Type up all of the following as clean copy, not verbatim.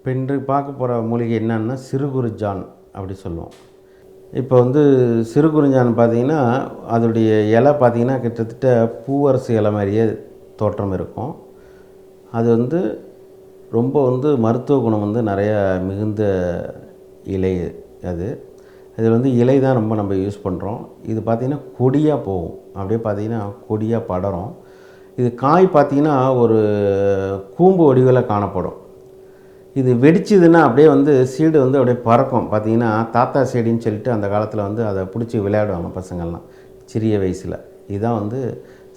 இப்போ இன்று பார்க்க போகிற மூலிகை என்னன்னா சிறுகுறிஞ்சான் அப்படி சொல்லுவோம். இப்போ சிறுகுறிஞ்சான் பார்த்திங்கன்னா அதோடைய இலை பார்த்திங்கன்னா கிட்டத்தட்ட பூவரசு இலை மாதிரியே தோற்றம் இருக்கும். அது ரொம்ப மருத்துவ குணம் நிறையா மிகுந்த இலை. அது இதில் இலை தான் ரொம்ப நம்ம யூஸ் பண்ணுறோம். இது பார்த்திங்கன்னா கொடியாக போகும், அப்படியே பார்த்திங்கன்னா கொடியாக படரும். இது காய் பார்த்திங்கன்னா ஒரு கூம்பு வடிவில் காணப்படும். இது வெடிச்சதுன்னா அப்படியே சீடு அப்படியே பறக்கும். பார்த்திங்கன்னா தாத்தா சீடின்னு சொல்லிட்டு அந்த காலத்தில் அதை பிடிச்சி விளையாடுவாங்க பசங்கள்லாம் சிறிய வயசில். இதுதான்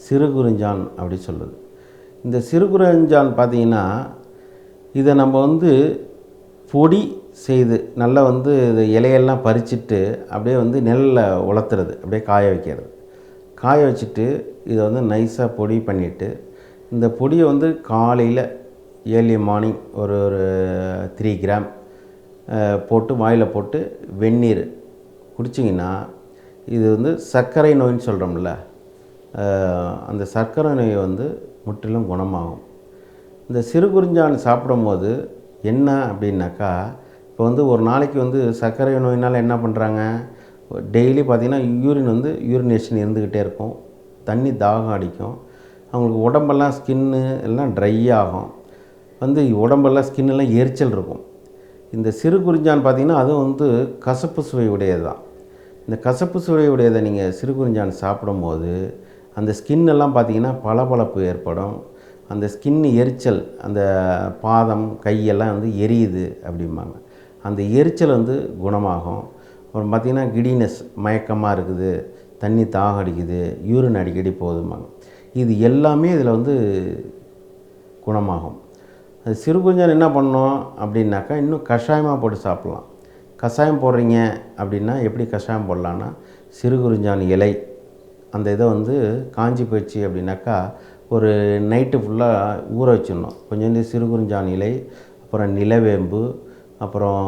சிறுகுறிஞ்சான் அப்படி சொல்லுது. இந்த சிறுகுறிஞ்சான் பார்த்திங்கன்னா இதை நம்ம பொடி செய்து நல்லா இது இலையெல்லாம் பறிச்சுட்டு அப்படியே நிழலில் உலர்த்துறது, அப்படியே காய வைக்கிறது. காய வச்சுட்டு இதை நைஸாக பொடி பண்ணிவிட்டு இந்த பொடியை காலையில் ஏர்லி மார்னிங் ஒரு 3 கிராம் போட்டு வாயில் போட்டு வெந்நீர் குடிச்சிங்கன்னா இது சர்க்கரை நோயின்னு சொல்கிறோம்ல, அந்த சர்க்கரை நோய் முற்றிலும் குணமாகும். இந்த சிறுகுறிஞ்சான் சாப்பிடும்போது என்ன அப்படின்னாக்கா, இப்போ ஒரு நாளைக்கு சர்க்கரை நோயினால் என்ன பண்ணுறாங்க, டெய்லி பார்த்திங்கன்னா யூரினேஷன் இருந்துக்கிட்டே இருக்கும், தண்ணி தாகம் அடிக்கும், அவங்களுக்கு உடம்பெல்லாம் ஸ்கின்னு எல்லாம் ட்ரை ஆகும், உடம்பெல்லாம் ஸ்கின்னெல்லாம் எரிச்சல் இருக்கும். இந்த சிறுகுறிஞ்சான் பார்த்திங்கன்னா அதுவும் கசப்பு சுவை உடையது தான். இந்த கசப்பு சுவை உடையதை நீங்கள் சிறுகுறிஞ்சான் சாப்பிடும்போது அந்த ஸ்கின்னெல்லாம் பார்த்திங்கன்னா பளபளப்பு ஏற்படும். அந்த ஸ்கின் எரிச்சல், அந்த பாதம் கையெல்லாம் எரியுது அப்படிம்பாங்க. அந்த எரிச்சல் குணமாகும். அப்புறம் பார்த்திங்கன்னா கிடினஸ், மயக்கமாக இருக்குது, தண்ணி தாகம் அடிக்குது, யூரின் அடிக்கடி போகுதும்பாங்க. இது எல்லாமே இதில் குணமாகும். அது சிறுகுறிஞ்சான் என்ன பண்ணணும் அப்படின்னாக்கா, இன்னும் கஷாயமாக போட்டு சாப்பிட்லாம். கஷாயம் போடுறீங்க அப்படின்னா எப்படி கஷாயம் போடலான்னா, சிறுகுறிஞ்சான் இலை அந்த இதை காஞ்சி போயிடுச்சு அப்படின்னாக்கா ஒரு நைட்டு ஃபுல்லாக ஊற வச்சிடணும். கொஞ்சோண்டு சிறுகுறிஞ்சான் இலை, அப்புறம் நிலவேம்பு, அப்புறம்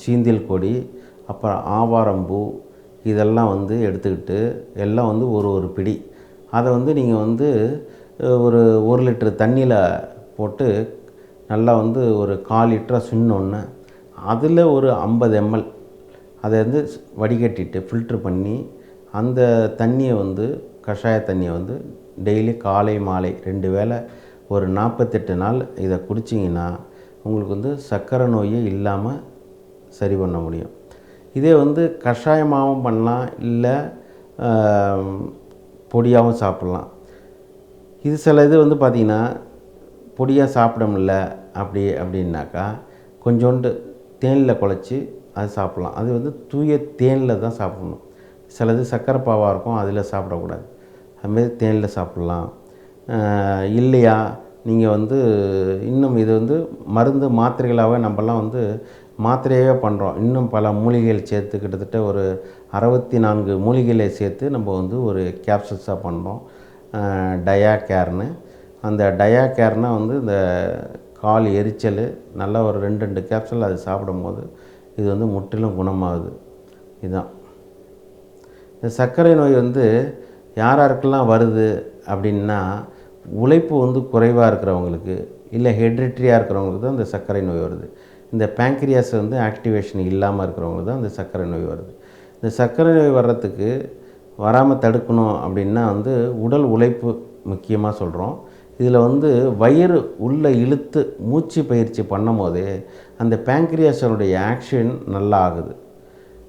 சீந்தில் கொடி, அப்புறம் ஆவாரம்பூ, இதெல்லாம் எடுத்துக்கிட்டு எல்லாம் ஒரு பிடி அதை நீங்கள் ஒரு 1 லிட்டர் தண்ணியில் போட்டு நல்லா ஒரு 1/4 லிட்டராக சின்னோன்னு அதில் ஒரு 50 ml அதை வடிகட்டிட்டு ஃபில்ட்ரு பண்ணி அந்த தண்ணியை கஷாய தண்ணியை டெய்லி காலை மாலை 2 வேளை ஒரு 48 நாள் இதை குடிச்சிங்கன்னா உங்களுக்கு சர்க்கரை நோயே இல்லாமல் சரி பண்ண முடியும். இதே கஷாயமாகவும் பண்ணலாம், இல்லை பொடியாகவும் சாப்பிட்லாம். இது சில இது பார்த்திங்கன்னா பொடியாக சாப்பிட முடியல அப்படின்னாக்கா கொஞ்சோண்டு தேனில் குழச்சி அது சாப்பிட்லாம். அது தூய தேனில் தான் சாப்பிட்ணும். சிலது சர்க்கரை பாவாக இருக்கும், அதில் சாப்பிடக்கூடாது. அதுமாரி தேனில் சாப்பிட்லாம். இல்லையா நீங்கள் இன்னும் இது மருந்து மாத்திரைகளாகவே நம்மலாம் மாத்திரையாகவே பண்ணுறோம். இன்னும் பல மூலிகைகள் சேர்த்து கிட்டத்தட்ட ஒரு 64 மூலிகைகளை சேர்த்து நம்ம ஒரு கேப்சூல்ஸாக பண்ணுறோம், டயா கேர்னு. அந்த டயா கேர்னால் இந்த கால் எரிச்சல் நல்லா ஒரு 2 கேப்சூல் அது சாப்பிடும்போது இது முற்றிலும் குணமாகுது. இதுதான் இந்த சர்க்கரை நோய் யாராருக்கெல்லாம் வருது அப்படின்னா, உழைப்பு குறைவாக இருக்கிறவங்களுக்கு, இல்லை ஹெரிடிட்டியாக இருக்கிறவங்களுக்கு தான் இந்த சர்க்கரை நோய் வருது. இந்த பேங்க்ரியாஸ் ஆக்டிவேஷன் இல்லாமல் இருக்கிறவங்களுக்கு தான் இந்த சர்க்கரை நோய் வருது. இந்த சர்க்கரை நோய் வர்றதுக்கு வராமல் தடுக்கணும் அப்படின்னா உடல் உழைப்பு முக்கியமாக சொல்கிறோம். இதில் வயிறு உள்ளே இழுத்து மூச்சு பயிற்சி பண்ணும் போது அந்த பேங்க்ரியாஸனுடைய ஆக்ஷன் நல்லா ஆகுது.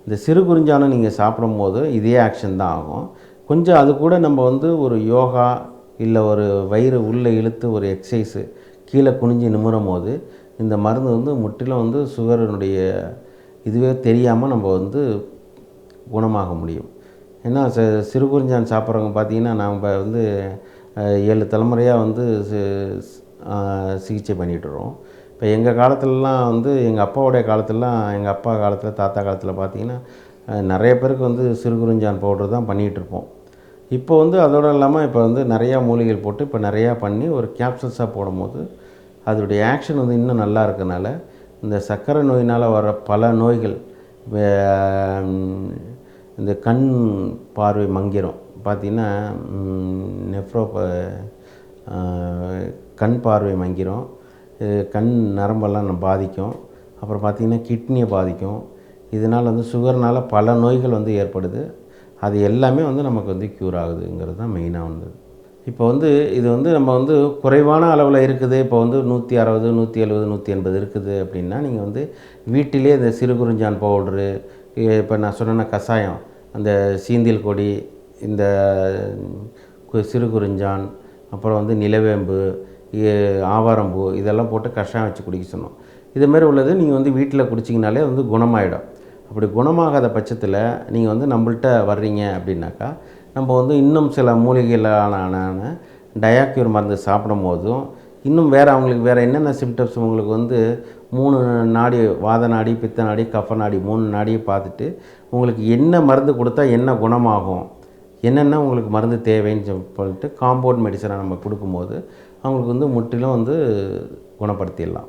இந்த சிறுகுறிஞ்சானை நீங்கள் சாப்பிடும்போது இதே ஆக்ஷன் தான் ஆகும். கொஞ்சம் அது கூட நம்ம ஒரு யோகா இல்லை ஒரு வயிறு உள்ளே இழுத்து ஒரு எக்ஸசைஸு கீழே குனிஞ்சு நிமிரும் போது இந்த மருந்து முற்றிலும் சுகரினுடைய இதுவே தெரியாமல் நம்ம குணமாக முடியும். ஏன்னா சிறுகுறிஞ்சான் சாப்பிட்றவங்க பார்த்திங்கன்னா நம்ம 7 தலைமுறையாக சிகிச்சை பண்ணிகிட்டுருக்கோம். இப்போ எங்கள் காலத்துலலாம் எங்கள் அப்பாவுடைய காலத்துலலாம், எங்கள் அப்பா காலத்தில் தாத்தா காலத்தில் பார்த்திங்கன்னா நிறைய பேருக்கு சிறுகுறிஞ்சான் பவுடர் தான் பண்ணிகிட்ருப்போம். இப்போ அதோடு இல்லாமல் இப்போ நிறையா மூலிகைகள் போட்டு இப்போ நிறையா பண்ணி ஒரு கேப்சூல்ஸாக போடும்போது அதோடைய ஆக்ஷன் இன்னும் நல்லா இருக்கனால இந்த சர்க்கரை நோயினால் வர பல நோய்கள், இந்த கண் பார்வை மங்கிரும் பார்த்திங்கன்னா, கண் பார்வை மங்கிரும், கண் நரம்பெல்லாம் பாதிக்கும். அப்புறம் பார்த்திங்கன்னா கிட்னியை பாதிக்கும். இதனால் வந்து சுகர்னால் பல நோய்கள் வந்து ஏற்படுது. அது எல்லாமே வந்து நமக்கு வந்து க்யூர் ஆகுதுங்கிறது தான் மெயினாக வந்தது. இப்போ வந்து இது வந்து நம்ம வந்து குறைவான அளவில் இருக்குது. இப்போ வந்து 160, 170, 180 இருக்குது அப்படின்னா, நீங்கள் வந்து வீட்டிலே இந்த சிறுகுறிஞ்சான் பவுட்ரு, இப்போ நான் சொன்னேன்னா கஷாயம், அந்த சீந்தில் கொடி, இந்த சிறுகுறிஞ்சான், அப்புறம் வந்து நிலவேம்பு, ஆவாரம்பூ இதெல்லாம் போட்டு கஷாயம் வச்சு குடிக்க சொன்னோம். இதுமாரி உள்ளது நீங்கள் வந்து வீட்டில் குடிச்சிங்கனாலே வந்து குணமாயிடும். அப்படி குணமாகாத பட்சத்தில் நீங்கள் வந்து நம்மள்ட்ட வர்றீங்க அப்படின்னாக்கா, நம்ம வந்து இன்னும் சில மூலிகைகளான டயாக்யூர் மருந்து சாப்பிடும் போதும், இன்னும் வேறு அவங்களுக்கு வேறு என்னென்ன சிம்டம்ஸ் உங்களுக்கு வந்து 3 நாடி, வாத நாடி, பித்த நாடி, கஃப நாடி 3 நாடியை பார்த்துட்டு, உங்களுக்கு என்ன மருந்து கொடுத்தா என்ன குணமாகும், என்னென்ன உங்களுக்கு மருந்து தேவைன்னு சொல்லிட்டு காம்பவுண்ட் மெடிசனை நம்ம கொடுக்கும்போது அவங்களுக்கு வந்து முற்றிலும் வந்து குணப்படுத்திடலாம்.